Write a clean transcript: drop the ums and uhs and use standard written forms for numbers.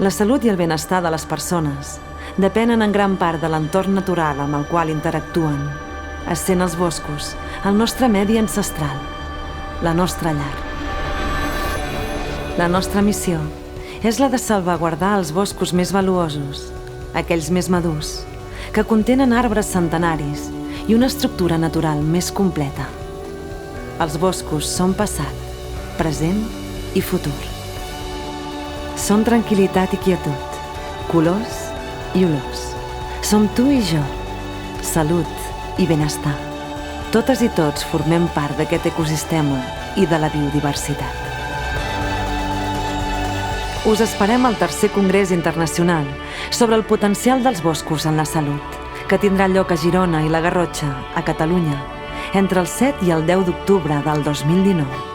La salut i el benestar de les persones depenen en gran part de l'entorn natural amb el qual interactuen, essent els boscos el nostre medi ancestral, la nostra llar. La nostra missió és la de salvaguardar els boscos més valuosos, aquells més madurs, que contenen arbres centenaris i una estructura natural més completa. Els boscos són passat, present i futur. Són tranquil·litat i quietud, colors i olors. Som tu i jo, salut i benestar. Totes i tots formem part d'aquest ecosistema i de la biodiversitat. Us esperem al tercer Congrés Internacional sobre el potencial dels boscos en la salut, que tindrà lloc a Girona i la Garrotxa, a Catalunya, entre el 7 i el 10 d'octubre del 2019.